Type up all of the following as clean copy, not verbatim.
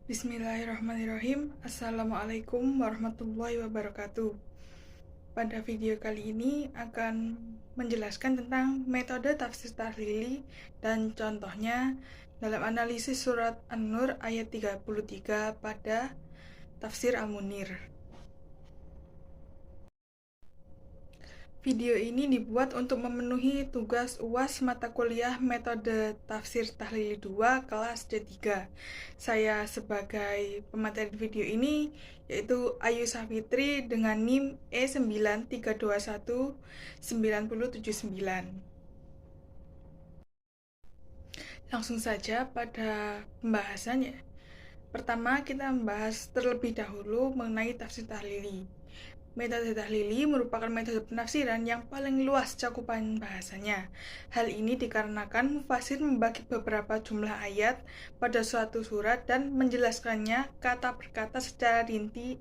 Bismillahirrahmanirrahim. Assalamualaikum warahmatullahi wabarakatuh. Pada video kali ini akan menjelaskan tentang metode tafsir tahlili dan contohnya dalam analisis surat An-Nur ayat 33 pada tafsir Al-Munir. Video ini dibuat untuk memenuhi tugas UAS mata kuliah metode tafsir tahlili 2 kelas D3. Saya sebagai pemateri video ini yaitu Ayu Safitri dengan NIM E9321979. Langsung saja pada pembahasannya. Pertama, kita membahas terlebih dahulu mengenai tafsir tahlili. Metode tahlili merupakan metode penafsiran yang paling luas cakupan bahasanya. Hal ini dikarenakan mufasir membagi beberapa jumlah ayat pada suatu surat dan menjelaskannya kata per kata secara rinci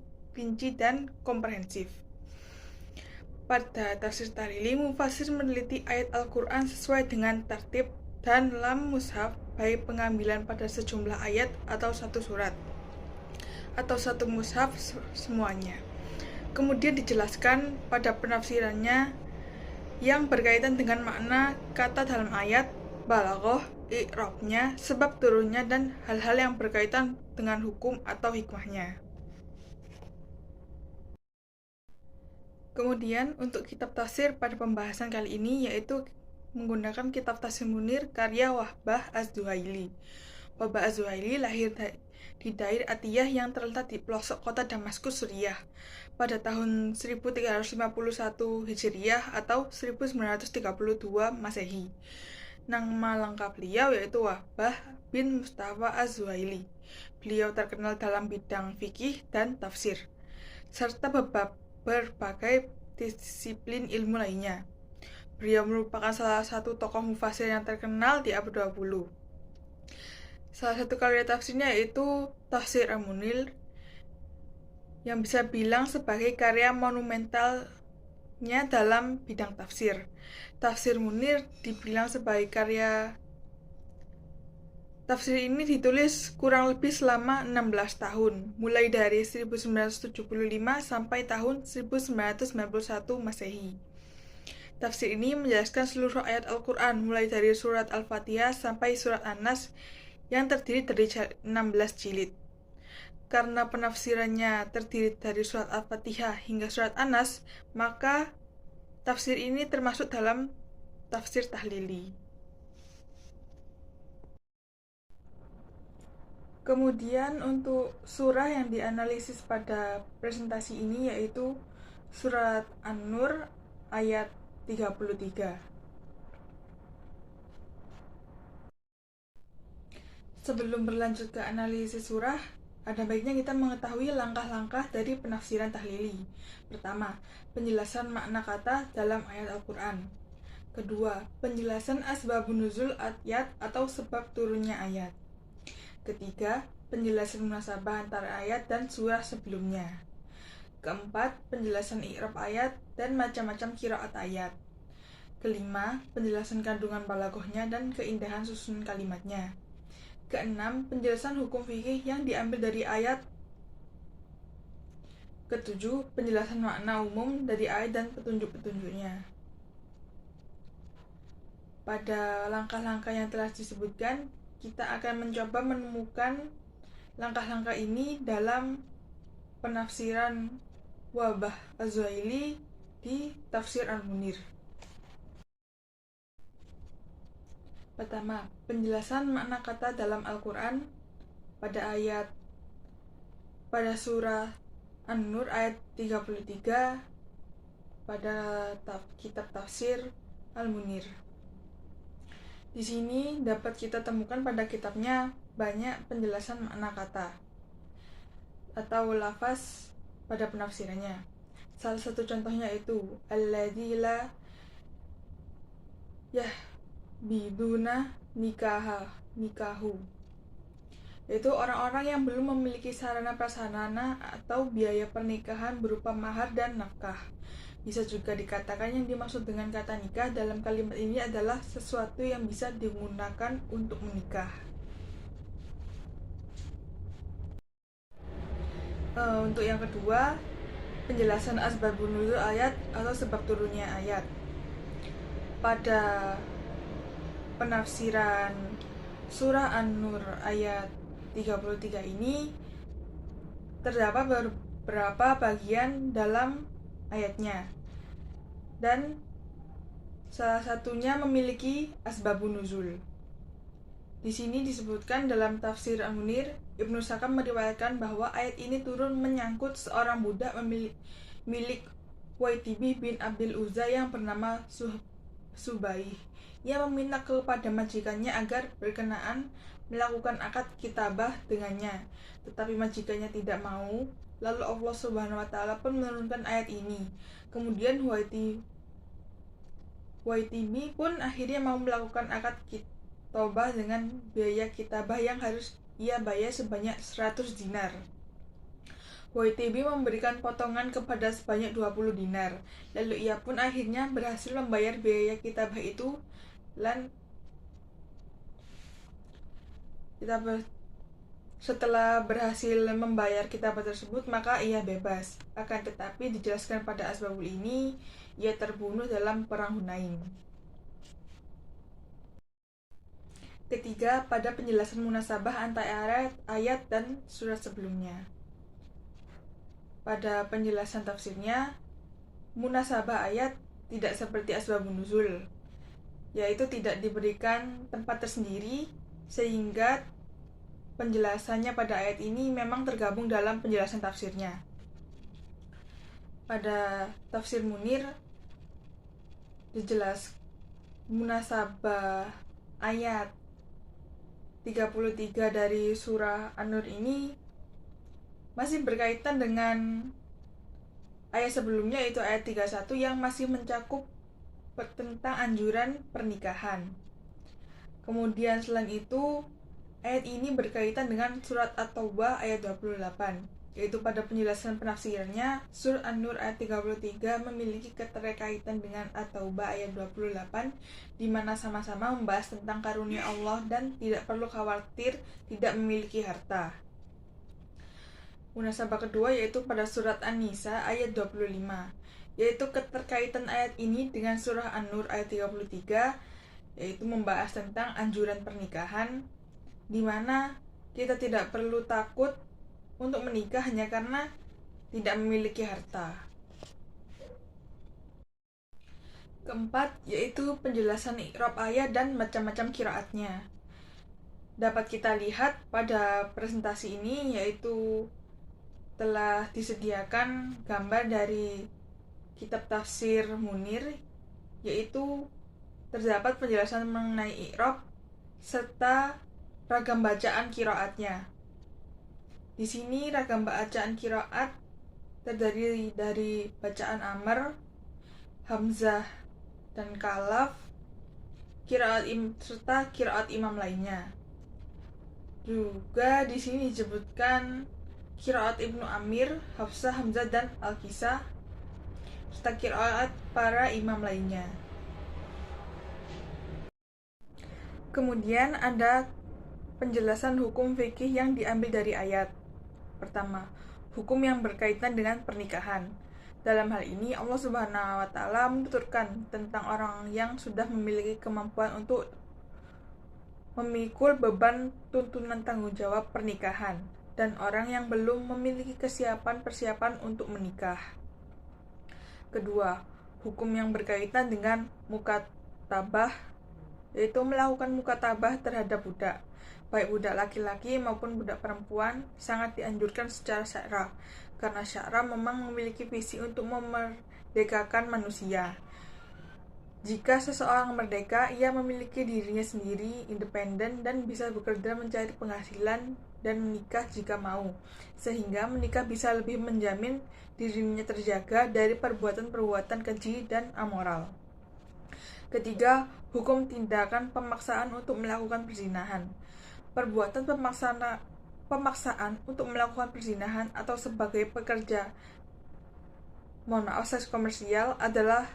dan komprehensif. Pada tafsir tahlili, mufasir meneliti ayat Al-Quran sesuai dengan tertib dan lam mushaf, baik pengambilan pada sejumlah ayat atau satu surat, atau satu mushaf semuanya. Kemudian dijelaskan pada penafsirannya yang berkaitan dengan makna kata dalam ayat, balaghah, i'rabnya, sebab turunnya, dan hal-hal yang berkaitan dengan hukum atau hikmahnya. Kemudian untuk kitab tafsir pada pembahasan kali ini yaitu menggunakan kitab Tafsir Munir karya Wahbah Az-Zuhaili. Wahbah Az-Zuhaili lahir di Dair Atiyah yang terletak di pelosok kota Damaskus, Suriah pada tahun 1351 Hijriah atau 1932 Masehi. Nama lengkap beliau yaitu Wahbah bin Mustafa Az-Zuhaili. Beliau terkenal dalam bidang fikih dan tafsir, serta berbagai disiplin ilmu lainnya. Beliau merupakan salah satu tokoh mufasir yang terkenal di abad 20. Salah satu karya tafsirnya yaitu Tafsir Al-Munir, yang bisa bilang sebagai karya monumentalnya dalam bidang tafsir. Tafsir Munir dibilang sebagai karya tafsir ini ditulis kurang lebih selama 16 tahun, mulai dari 1975 sampai tahun 1991 Masehi. Tafsir ini menjelaskan seluruh ayat Al-Quran, mulai dari surat Al-Fatihah sampai surat An-Nas yang terdiri dari 16 jilid. Karena penafsirannya terdiri dari surat Al-Fatihah hingga surat An-Nas, maka tafsir ini termasuk dalam tafsir tahlili. Kemudian untuk surah yang dianalisis pada presentasi ini yaitu surat An-Nur ayat 33. Sebelum berlanjut ke analisis surah, ada baiknya kita mengetahui langkah-langkah dari penafsiran tahlili. Pertama, penjelasan makna kata dalam ayat Al-Quran. Kedua, penjelasan asbabun nuzul ayat atau sebab turunnya ayat. Ketiga, penjelasan munasabah antara ayat dan surah sebelumnya. Keempat, penjelasan i'rab ayat dan macam-macam qiraat ayat. Kelima, penjelasan kandungan balaghahnya dan keindahan susunan kalimatnya. Keenam, penjelasan hukum fikih yang diambil dari ayat. Ketujuh, penjelasan makna umum dari ayat dan petunjuk-petunjuknya. Pada langkah-langkah yang telah disebutkan, kita akan mencoba menemukan langkah-langkah ini dalam penafsiran Wahbah Az-Zuhaili di Tafsir Al-Munir. Pertama, penjelasan makna kata dalam Al-Quran pada surah An-Nur ayat 33 pada kitab Tafsir Al-Munir. Di sini dapat kita temukan pada kitabnya banyak penjelasan makna kata atau lafaz pada penafsirannya. Salah satu contohnya itu alladzi la biduna nikahu, yaitu orang-orang yang belum memiliki sarana prasarana atau biaya pernikahan berupa mahar dan nafkah. Bisa juga dikatakan yang dimaksud dengan kata nikah dalam kalimat ini adalah sesuatu yang bisa digunakan untuk menikah. Untuk yang kedua, penjelasan asbabun nuzul ayat atau sebab turunnya ayat. Pada penafsiran surah An-Nur ayat 33 ini terdapat beberapa bagian dalam ayatnya, dan salah satunya memiliki asbabun nuzul. Di sini disebutkan dalam tafsir Al-Munir, Ibnu Sakam meriwayatkan bahwa ayat ini turun menyangkut seorang budak milik Waitibih bin Abdul Uzza yang bernama Subaih. Ia meminta kepada majikannya agar berkenaan melakukan akad kitabah dengannya, tetapi majikannya tidak mau. Lalu Allah Subhanahu wa taala pun menurunkan ayat ini. Kemudian Waitibi pun akhirnya mau melakukan akad kitabah dengan biaya kitabah yang harus ia bayar sebanyak 100 dinar. Waitibi memberikan potongan kepada sebanyak 20 dinar. Lalu ia pun akhirnya berhasil membayar biaya kitabah itu, dan setelah berhasil membayar kitabah tersebut, maka ia bebas. Akan tetapi dijelaskan pada asbabul ini, ia terbunuh dalam perang Hunain. Ketiga, pada penjelasan munasabah antara ayat dan surat sebelumnya. Pada penjelasan tafsirnya, munasabah ayat tidak seperti asbabun nuzul, yaitu tidak diberikan tempat tersendiri, sehingga penjelasannya pada ayat ini memang tergabung dalam penjelasan tafsirnya. Pada tafsir Munir dijelaskan munasabah ayat 33 dari surah An-Nur ini masih berkaitan dengan ayat sebelumnya, yaitu ayat 31 yang masih mencakup tentang anjuran pernikahan. Kemudian selain itu, ayat ini berkaitan dengan surat At-Taubah ayat 28, yaitu pada penjelasan penafsirannya, surat An-Nur ayat 33 memiliki keterkaitan dengan At-Taubah ayat 28, di mana sama-sama membahas tentang karunia Allah dan tidak perlu khawatir tidak memiliki harta. Munasabah kedua yaitu pada surat An-Nisa ayat 25, yaitu keterkaitan ayat ini dengan surah An-Nur ayat 33, yaitu membahas tentang anjuran pernikahan, di mana kita tidak perlu takut untuk menikah hanya karena tidak memiliki harta. Keempat, yaitu penjelasan i'rab ayat dan macam-macam qiraatnya. Dapat kita lihat pada presentasi ini, yaitu telah disediakan gambar dari kitab tafsir Munir, yaitu terdapat penjelasan mengenai i'rab serta ragam bacaan qiraatnya. Di sini ragam bacaan qiraat terdiri dari bacaan Amr, Hamzah, dan Kalaf, serta qiraat imam lainnya. Juga di sini disebutkan qiraat Ibnu Amir, Hafsah, Hamzah, dan Al-Kisah, serta qiraat para imam lainnya. Kemudian ada penjelasan hukum fikih yang diambil dari ayat. Pertama, hukum yang berkaitan dengan pernikahan. Dalam hal ini, Allah Subhanahu wa taala menuturkan tentang orang yang sudah memiliki kemampuan untuk memikul beban tuntunan tanggung jawab pernikahan, dan orang yang belum memiliki persiapan untuk menikah. Kedua, hukum yang berkaitan dengan mukatabah, yaitu melakukan mukatabah terhadap budak, baik budak laki-laki maupun budak perempuan, sangat dianjurkan secara syar'a, karena syar'a memang memiliki visi untuk memerdekakan manusia. Jika seseorang merdeka, ia memiliki dirinya sendiri, independen, dan bisa bekerja mencari penghasilan dan menikah jika mau, sehingga menikah bisa lebih menjamin dirinya terjaga dari perbuatan-perbuatan keji dan amoral. Ketiga, hukum tindakan pemaksaan untuk melakukan perzinahan. Perbuatan pemaksaan untuk melakukan perzinahan atau sebagai pekerja seks komersial adalah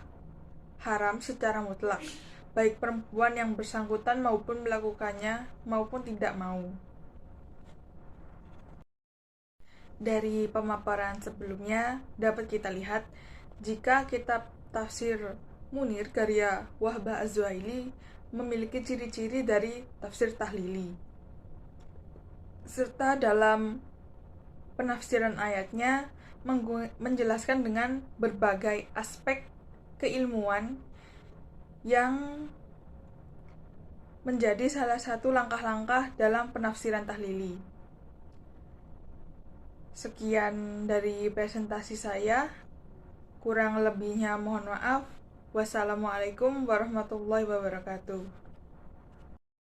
haram secara mutlak, baik perempuan yang bersangkutan maupun melakukannya maupun tidak mau. Dari pemaparan sebelumnya dapat kita lihat jika kitab tafsir Munir karya Wahbah Az-Zuhaili memiliki ciri-ciri dari tafsir tahlili, serta dalam penafsiran ayatnya menjelaskan dengan berbagai aspek keilmuan yang menjadi salah satu langkah-langkah dalam penafsiran tahlili. Sekian dari presentasi saya, kurang lebihnya mohon maaf. Wassalamualaikum warahmatullahi wabarakatuh.